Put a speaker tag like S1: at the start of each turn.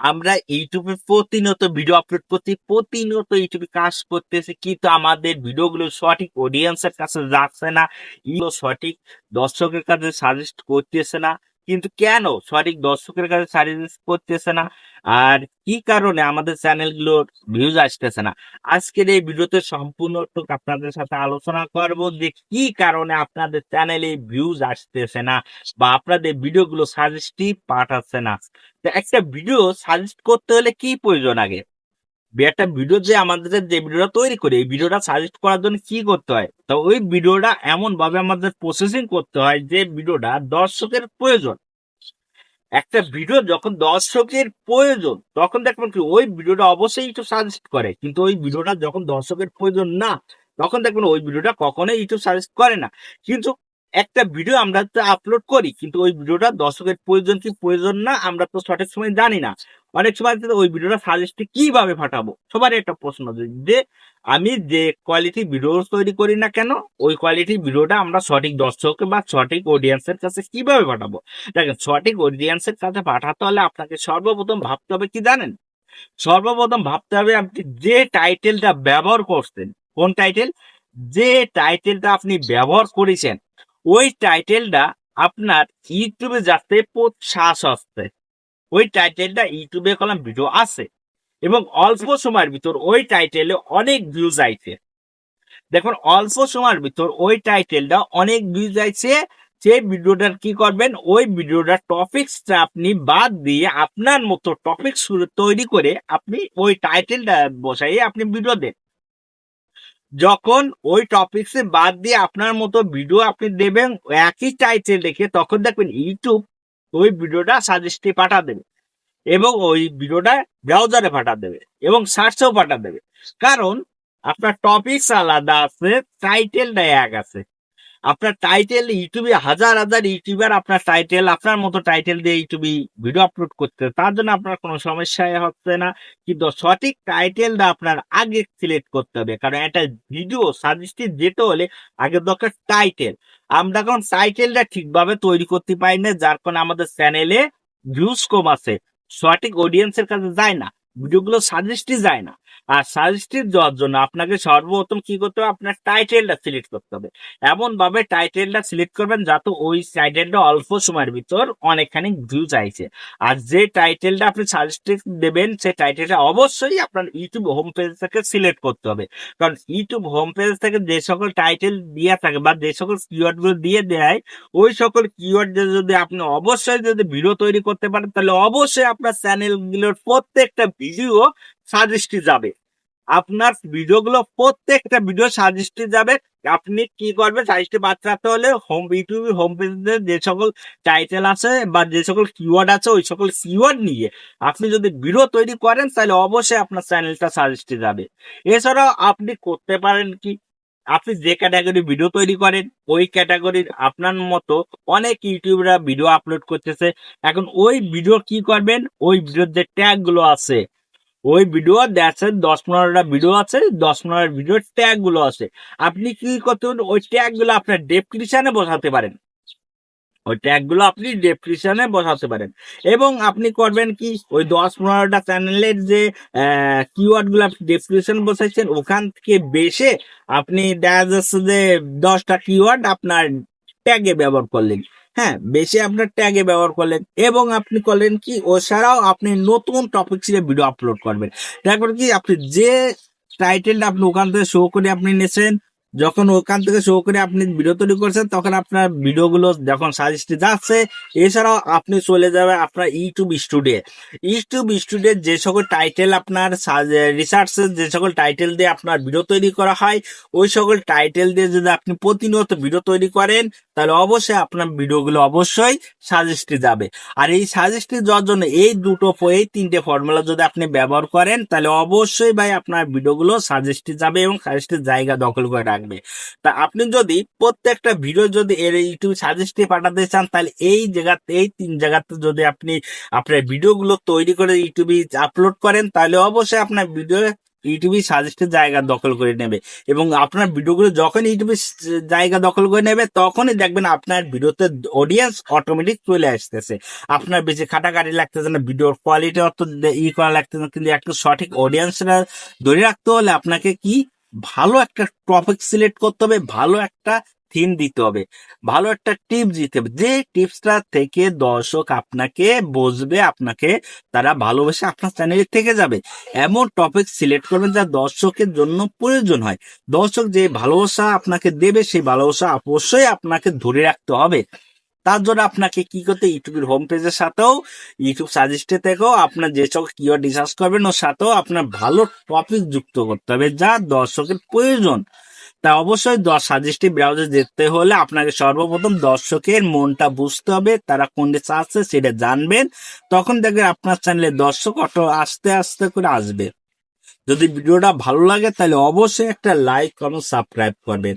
S1: আমরা ইউটিউবে প্রতিনিয়ত ভিডিও আপলোড করছি, প্রতিনিয়ত ইউটিউবে কাজ করতেছি, কিন্তু আমাদের ভিডিওগুলো সঠিক অডিয়েন্সের কাছে যাচ্ছে না, এগুলো সঠিক দর্শকের কাছে সাজেস্ট করতেছে না। কিন্তু কেন সঠিক দর্শকের কাছে সাজেস্ট করতেছে না, আর কি কারণে আমাদের চ্যানেলগুলোর ভিউজ আসতেছে না, আজকের এই ভিডিওতে সম্পূর্ণ আপনাদের সাথে আলোচনা করব যে কি কারণে আপনাদের চ্যানেলে ভিউজ আসতেছে না বা আপনাদের ভিডিওগুলো সাজেস্টিভ পাঠাচ্ছে না। তো একটা ভিডিও সাজেস্ট করতে হলে কি প্রয়োজন আগে? একটা ভিডিও যে আমাদের যে ভিডিওটা তৈরি করি, এই ভিডিওটা সাজেস্ট করার জন্য কি করতে হয়? তো ওই ভিডিওটা এমন ভাবে আমাদের প্রসেসিং করতে হয় যে ভিডিওটা দর্শকের প্রয়োজন। একটা ভিডিও যখন দর্শকের প্রয়োজন তখন দেখবেন কি ওই ভিডিওটা অবশ্যই ইউটিউব সাজেস্ট করে, কিন্তু ওই ভিডিওটা যখন দর্শকের প্রয়োজন না, তখন দেখবেন ওই ভিডিওটা কখনোই ইউটিউব সাজেস্ট করে না। কিন্তু একটা ভিডিও আমরা তো আপলোড করি, কিন্তু ওই ভিডিওটা দর্শকের প্রয়োজন কি প্রয়োজন না আমরা তো সঠিক সময় জানি না। অনেক সময় ওই ভিডিওটা সাজেস্টে কিভাবে পাঠাবো, সবার একটা প্রশ্ন যে আমি যে কোয়ালিটি ভিডিও তৈরি করি না কেন, ওই কোয়ালিটি ভিডিওটা আমরা সঠিক দর্শক বা সঠিক অডিয়েন্সের কাছে কিভাবে পাঠাবো? দেখেন, সঠিক অডিয়েন্সের কাছে পাঠাতে হলে আপনাকে সর্বপ্রথম ভাবতে হবে কি জানেন? সর্বপ্রথম ভাবতে হবে আপনি যে টাইটেলটা ব্যবহার করছেন, কোন টাইটেল, যে টাইটেলটা আপনি ব্যবহার করেছেন, ওই টাইটেলটা আপনার ইউটিউবে যাতে সাহস আসছে, ওই টাইটেলটা ইউটিউবে কলম ভিডিও আছে এবং অল্প সময়ের ভিতর ওই টাইটেলে অনেক ভিউজ আইছে। দেখুন, অল্প সময়ের ভিতর ওই টাইটেলটা অনেক ভিউজ আইছে, সেই ভিডিওটার কি করবেন, ওই ভিডিওটার টপিক্সটা আপনি বাদ দিয়ে আপনার মতো টপিক্স তৈরি করে আপনি ওই টাইটেলটা বসাই আপনি ভিডিও দেন। যখন ওই টপিক্সে বাদ দিয়ে আপনার মতো ভিডিও আপনি দেবেন একই টাইটেল রেখে, তখন দেখবেন ইউটিউব ওই ভিডিওটা সাজেস্টে পাঠা দেবে এবং ওই ভিডিওটা ব্রাউজারে পাঠা দেবে এবং সার্চেও পাঠা দেবে। কারণ আপনার টপিক্স আলাদা আছে, টাইটেলটা এক আছে। আপনার টাইটেল ইউটিউবে হাজার হাজার ইউটিউবার আপনার টাইটেল আপনার মতো টাইটেল দিয়ে ইউটিউবে ভিডিও আপলোড করতে, তার জন্য আপনার কোনো সমস্যা হচ্ছে না। কিন্তু সঠিক টাইটেলটা আপনার আগে সিলেক্ট করতে হবে, কারণ একটা ভিডিও সাজেস্টিভ যেতে হলে আগে দরকার টাইটেল। আমরা এখন টাইটেলটা ঠিকভাবে তৈরি করতে পারি না, যার কারণে আমাদের চ্যানেলে ভিউজ কম আছে, সঠিক অডিয়েন্সের কাছে যায় না, ভিডিওগুলো সাজেস্টই যায় না। আর সাজেস্টিভ যাওয়ার জন্য আপনাকে সর্বপ্রথম কি করতে হবে, আপনার টাইটেলটা সিলেক্ট করতে হবে। এমন ভাবে টাইটেলটা সিলেক্ট করবেন যাতে ওই টাইটেলটা অল্প সময়ের ভিতর অনেকখানি ভিউ চাইছে। আর যে টাইটেলটা আপনি সাজেস্টিভ দেবেন, সেই টাইটেলটা অবশ্যই আপনার ইউটিউব হোম পেজ থেকে সিলেক্ট করতে হবে। কারণ ইউটিউব হোম পেজ থেকে যে সকল টাইটেল দিয়ে থাকে বা যে সকল কিওয়ার্ড গুলো দিয়ে দেয়, ওই সকল কিওয়ার্ড যদি আপনি অবশ্যই যদি ভিডিও তৈরি করতে পারেন, তাহলে অবশ্যই আপনার চ্যানেলগুলোর প্রত্যেকটা ভিডিও সাজেস্টে যাবে। আপনার ভিডিওগুলো প্রত্যেকটা ভিডিও সাজেস্টে যাবে। আপনি কি করবেন, সাজেস্টে বাঁচাতে হলে ইউটিউব হোম পেজে যে সকল টাইটেল আছে বা যে সকল কিওয়ার্ড আছে, ওই সকল কিওয়ার্ড নিয়ে আপনি যদি ভিডিও তৈরি করেন, তাহলে অবশ্যই আপনার চ্যানেলটা সাজেস্টে যাবে। এছাড়াও আপনি করতে পারেন কি, আপনি যে ক্যাটাগরি ভিডিও তৈরি করেন, ওই ক্যাটাগরির আপনার মতো অনেক ইউটিউবরা ভিডিও আপলোড করতেছে। এখন ওই ভিডিও কি করবেন, ওই ভিডিওর যে ট্যাগ গুলো আছে, ওই ভিডিও দেখছেন 10-15টা ভিডিও আছে, 10-15 ভিডিওর ট্যাগ গুলো আছে, আপনি কি করতে পারেন, ওই ট্যাগ গুলো আপনার ডেসক্রিপশনে বসাতে পারেন। ওই ট্যাগ গুলো আপনি ডেসক্রিপশনে বসাতে পারেন এবং আপনি করবেন কি, ওই 10-15টা চ্যানেলের যে কিওয়ার্ড গুলো আপনি ডেসক্রিপশন বসাইছেন, ওখান থেকে বেশে আপনি দেখা যাচ্ছে যে 10টা কিওয়ার্ড আপনার ট্যাগে ব্যবহার করলেন। হ্যাঁ, বেশি আপনার ট্যাগে ব্যবহার করলেন এবং আপনি করলেন কি, ও ছাড়াও আপনি নতুন টপিক নিয়ে ভিডিও আপলোড করবেন। তারপর কি, আপনি যে টাইটেলটা আপনি ওখান থেকে শো করে আপনি নিয়েছেন, যখন ওখান থেকে শো করে আপনি ভিডিও তৈরি করছেন, তখন আপনার ভিডিওগুলো যখন সাজেস্টে যাচ্ছে, এছাড়াও আপনি চলে যাবে আপনার ইউটিউব স্টুডিও। ইউটিউব স্টুডিওর যে সকল টাইটেল আপনার রিসার্চের যে সকল টাইটেল দিয়ে আপনার ভিডিও তৈরি করা হয়, ওই সকল টাইটেল দিয়ে যদি আপনি প্রতিনিয়ত ভিডিও তৈরি করেন, তাহলে অবশ্যই আপনার ভিডিওগুলো অবশ্যই সাজেস্টে যাবে। আর এই সাজেস্টে যাওয়ার জন্য এই 3টে ফর্মুলা যদি আপনি ব্যবহার করেন, তাহলে অবশ্যই ভাই আপনার ভিডিওগুলো সাজেস্টে যাবে এবং সাজেস্টের জায়গা দখল করে রাখবে। তা আপনি যদি প্রত্যেকটা ভিডিও যদি এর ইউটিউব সাজেস্টে পাঠাতে চান, তাহলে এই জায়গাতে এই 3 জায়গাতে যদি আপনি আপনার ভিডিওগুলো তৈরি করে ইউটিউবে আপলোড করেন, তাহলে অবশ্যই আপনার ভিডিও ইউটিউবে সাজেস্টের জায়গা দখল করে নেবে। এবং আপনার ভিডিওগুলো যখন ইউটিউবে জায়গা দখল করে নেবে, তখনই দেখবেন আপনার ভিডিওতে অডিয়েন্স অটোমেটিক চলে আসতেছে। আপনার বেশি খাটাখাটি লাগতেছে না, ভিডিওর কোয়ালিটি অত করা লাগতেছে না, কিন্তু একটা সঠিক অডিয়েন্সরা ধরে রাখতে হলে আপনাকে কি ভালো একটা টপিক সিলেক্ট করতে হবে, ভালো একটা থিম দিতে হবে, ভালো একটা টিপস দিতে হবে, যে টিপসটা থেকে দর্শক আপনাকে বুঝবে, আপনাকে তারা ভালোবেসে আপনার চ্যানেলে থেকে যাবে। এমন টপিক সিলেক্ট করবেন যা দর্শকের জন্য প্রয়োজন হয়। দর্শক যে ভালোবাসা আপনাকে দেবে, সেই ভালোবাসা অবশ্যই আপনাকে ধরে রাখতে হবে। তার জন্য আপনাকে কি করতে, ইউটিউবের হোম পেজের সাথেও ইউটিউব সাজেস্টে থেকেও আপনার যে সব কিওয়ার্ড রিসার্চ করবেন, ওর সাথেও আপনার ভালো টপিক যুক্ত করতে হবে যা দর্শকের প্রয়োজন। তা অবশ্যই সাজেস্টিভ ব্রাউজার যেতে হলে আপনাকে সর্বপ্রথম দর্শকের মনটা বুঝতে হবে, তারা কোনটা চাচ্ছে সেটা জানবেন। তখন দেখবেন আপনার চ্যানেলে দর্শক অটো আস্তে আস্তে করে আসবে। যদি ভিডিওটা ভালো লাগে তাহলে অবশ্যই একটা লাইক কমেন্ট সাবস্ক্রাইব করবেন।